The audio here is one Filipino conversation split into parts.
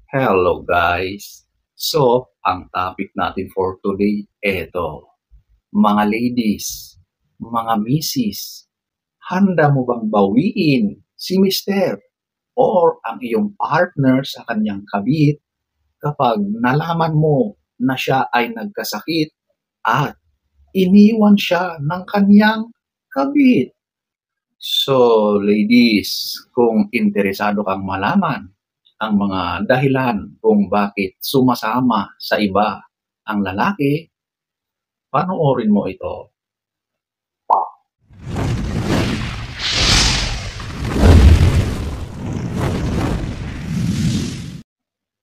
Hello guys! So, ang topic natin for today, eto, mga ladies, mga misis, handa mo bang bawiin si mister or ang iyong partner sa kanyang kabit kapag nalaman mo na siya ay nagkasakit at iniwan siya ng kanyang kabit? So, ladies, kung interesado kang malaman ang mga dahilan kung bakit sumasama sa iba ang lalaki, panoorin mo ito.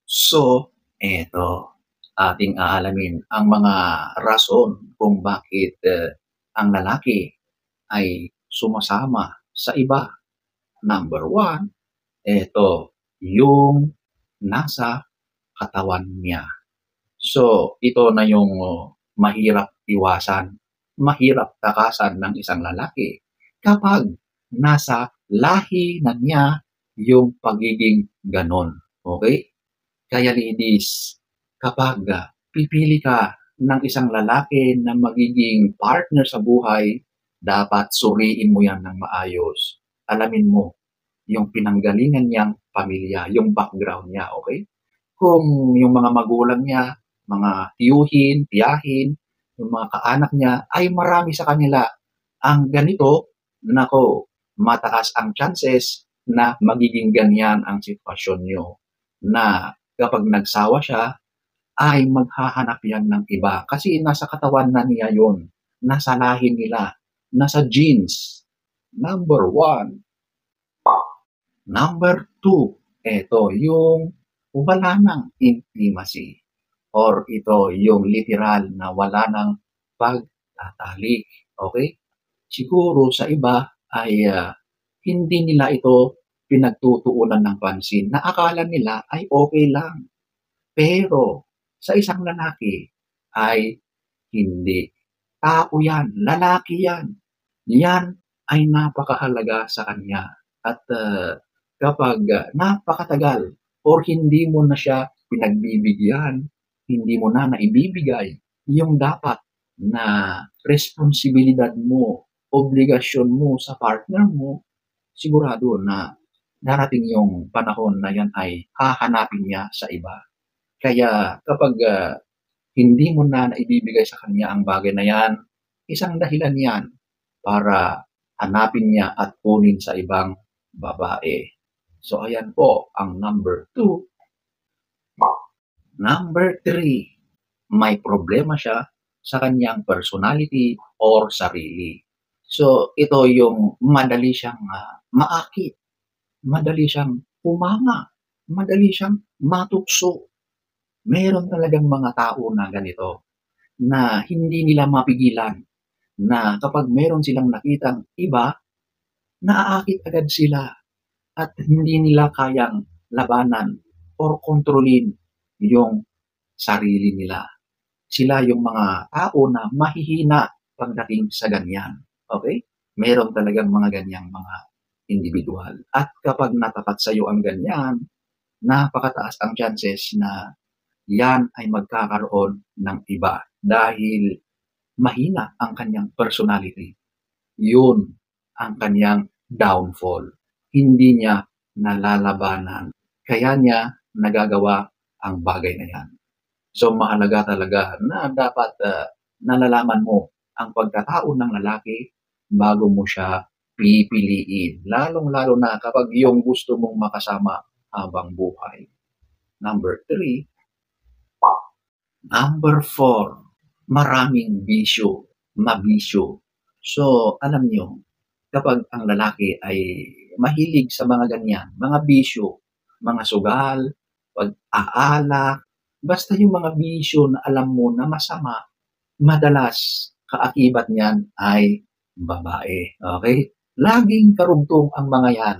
So, eto, ating aalamin ang mga rason kung bakit ang lalaki ay sumasama sa iba. Number one, eto, yung nasa katawan niya. So, ito na yung mahirap iwasan, mahirap takasan ng isang lalaki kapag nasa lahi na niya yung pagiging ganon. Okay? Kaya ladies, kapag pipili ka ng isang lalaki na magiging partner sa buhay, dapat suriin mo yan ng maayos. Alamin mo yung pinanggalingan niyang pamilya, yung background niya, okay? Kung yung mga magulang niya, mga tiyuhin, tiyahin, yung mga kaanak niya ay marami sa kanila ang ganito, nako, mataas ang chances na magiging ganyan ang sitwasyon nyo. Na kapag nagsawa siya, ay maghahanap yan ng iba. Kasi nasa katawan na niya yon, nasa lahi nila, nasa genes. Number one. Number two, ito yung wala ng intimacy or ito yung literal na wala ng pagtatalik. Okay? Siguro sa iba ay hindi nila ito pinagtutuunan ng pansin na akala nila ay okay lang. Pero sa isang lalaki ay hindi. Tao yan, lalaki yan. Yan ay napakahalaga sa kanya. At kapag napakatagal or hindi mo na siya pinagbibigyan, hindi mo na naibibigay yung dapat na responsibilidad mo, obligasyon mo sa partner mo, sigurado na darating yung panahon na yan ay hahanapin niya sa iba. Kaya kapag hindi mo na naibibigay sa kanya ang bagay na yan, isang dahilan yan para hanapin niya at kunin sa ibang babae. So, ayan po ang number two. Number three, may problema siya sa kanyang personality or sarili. So, ito yung madali siyang maakit, madali siyang humanga, madali siyang matukso. Meron talagang mga tao na ganito na hindi nila mapigilan na kapag meron silang nakitang iba, naaakit agad sila at hindi nila kayang labanan or kontrolin yung sarili nila. Sila yung mga tao na mahihina pagdating sa ganyan. Okay? Meron talagang mga ganyang mga individual. At kapag natapat sa iyo ang ganyan, napakataas ang chances na yan ay magkakaroon ng iba dahil mahina ang kanyang personality. Yun ang kanyang downfall. Hindi niya nalalabanan. Kaya niya nagagawa ang bagay na yan. So mahalaga talaga na dapat nalalaman mo ang pagkatao ng lalaki bago mo siya pipiliin. Lalong-lalo na kapag yung gusto mong makasama habang buhay. Number three. Number four, maraming bisyo, mabisyo. So, alam nyo, kapag ang lalaki ay mahilig sa mga ganyan, mga bisyo, mga sugal, pag-aalak, basta yung mga bisyo na alam mo na masama, madalas kaakibat niyan ay babae. Okay? Laging karugtong ang mga yan.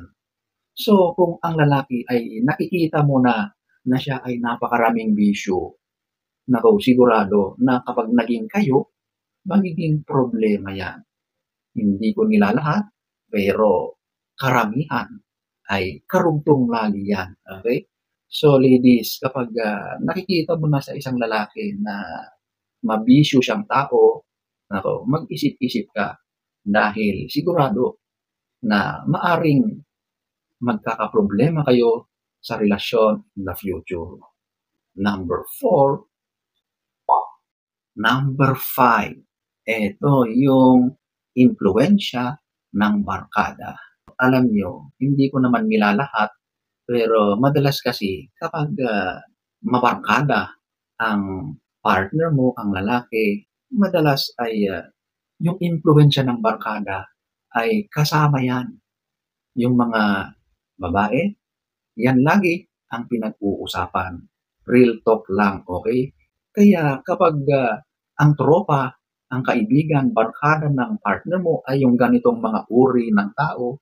So, kung ang lalaki ay nakikita mo na siya ay napakaraming bisyo, nako, sigurado na kapag naging kayo, magiging problema yan. Hindi ko nilalahat, pero karamihan ay karugtong lagi yan. Okay? So ladies, kapag nakikita mo na sa isang lalaki na mabisyo siyang tao, naku, mag-isip-isip ka dahil sigurado na maaring magkakaproblema kayo sa relasyon in the future. Number 4, number 5, ito yung impluwensya ng barkada. Alam nyo, hindi ko naman nilalahat, pero madalas kasi kapag mabarkada ang partner mo, ang lalaki, madalas ay yung impluwensya ng barkada ay kasama yan. Yung mga babae, yan lagi ang pinag-uusapan. Real talk lang, okay? Kaya kapag ang tropa, ang kaibigan, barkada ng partner mo ay yung ganitong mga uri ng tao,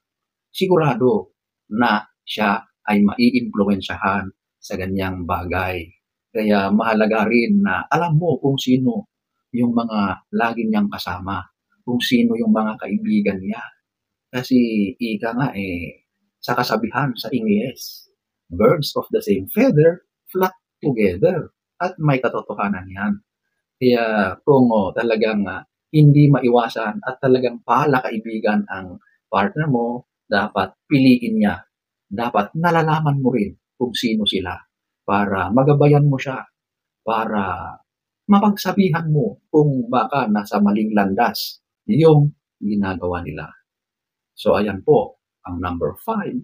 sigurado na siya ay maiimpluwensyahan sa ganyang bagay. Kaya mahalaga rin na alam mo kung sino yung mga lagi niyang kasama, kung sino yung mga kaibigan niya. Kasi ika nga sa kasabihan sa Ingles, birds of the same feather flock together. At may katotohanan yan. Kaya kung talagang hindi maiwasan at talagang palakaibigan ang partner mo, dapat piliin niya. Dapat nalalaman mo rin kung sino sila para magabayan mo siya, para mapagsabihan mo kung baka nasa maling landas yung ginagawa nila. So ayan po ang number 5.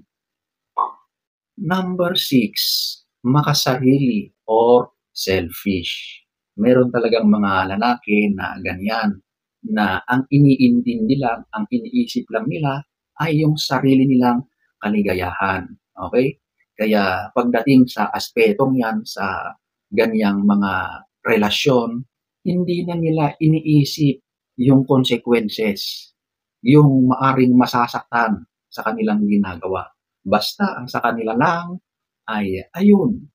Number 6, makasarili or selfish. Meron talagang mga lalaki na ganyan, na ang iniintindi lang, ang iniisip lang nila ay yung sarili nilang kaligayahan. Okay? Kaya pagdating sa aspetong yan, sa ganyang mga relasyon, hindi na nila iniisip yung consequences, yung maaring masasaktan sa kanilang ginagawa. Basta ang sa kanila lang ay ayun,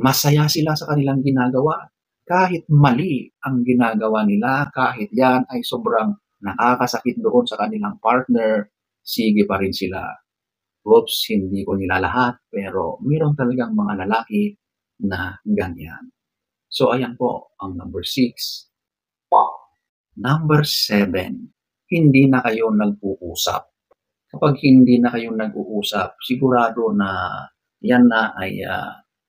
masaya sila sa kanilang ginagawa. Kahit mali ang ginagawa nila, kahit yan ay sobrang nakakasakit doon sa kanilang partner, sige pa rin sila. Oops, hindi ko nila lahat, pero mayroon talagang mga lalaki na ganyan. So ayan po ang number 6. Number 7, hindi na kayo nag-uusap. Kapag hindi na kayo nag-uusap, sigurado na yan na ay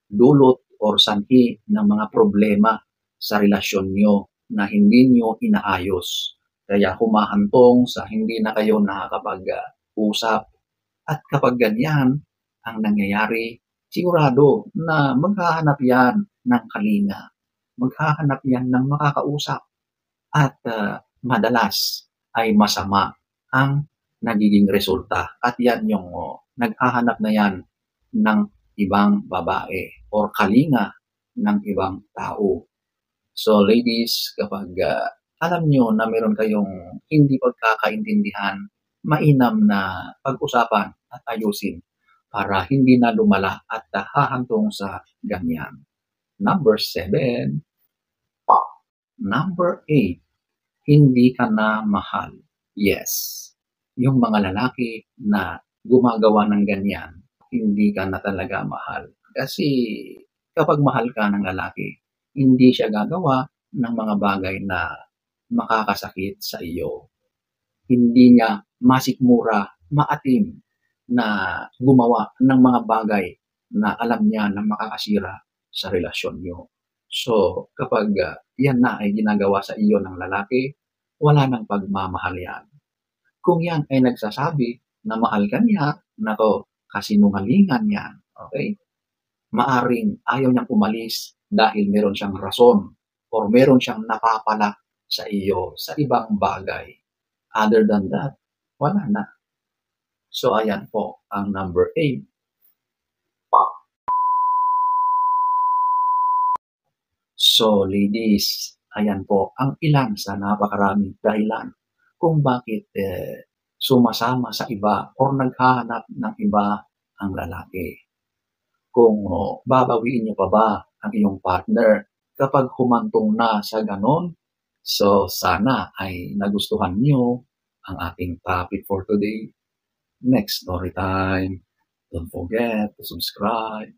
dulot or sanhi ng mga problema sa relasyon nyo na hindi nyo inaayos. Kaya humahantong sa hindi na kayo nakakapag-usap. At kapag ganyan ang nangyayari, sigurado na maghahanap yan ng kalinga. Maghahanap yan ng makakausap. At madalas ay masama ang nagiging resulta. At yan yung naghahanap na yan ng ibang babae or kalinga ng ibang tao. So ladies, kapag alam nyo na meron kayong hindi pagkakaintindihan, mainam na pag-usapan at ayusin para hindi na lumala at hahantong sa ganyan. Number 7. Number 8, hindi ka na mahal. Yes, yung mga lalaki na gumagawa ng ganyan, hindi ka na talaga mahal. Kasi kapag mahal ka ng lalaki, hindi siya gagawa ng mga bagay na makakasakit sa iyo. Hindi niya masikmura, maatim na gumawa ng mga bagay na alam niya na makakasira sa relasyon niyo. So, kapag yan na ay ginagawa sa iyo ng lalaki, wala nang pagmamahal yan. Kung yan ay nagsasabi na mahal ka niya, nako, kasinungalingan yan. Okay? Maaring ayaw niyang umalis dahil meron siyang rason or meron siyang napapala sa iyo sa ibang bagay. Other than that, wala na. So, ayan po ang number 8. So, ladies, ayan po ang ilan sa napakaraming dahilan kung bakit sumasama sa iba o naghahanap ng iba ang lalaki. Kung babawiin niyo pa ba ang iyong partner kapag humantong na sa ganon? So, sana ay nagustuhan niyo ang ating topic for today. Next story time. Don't forget to subscribe,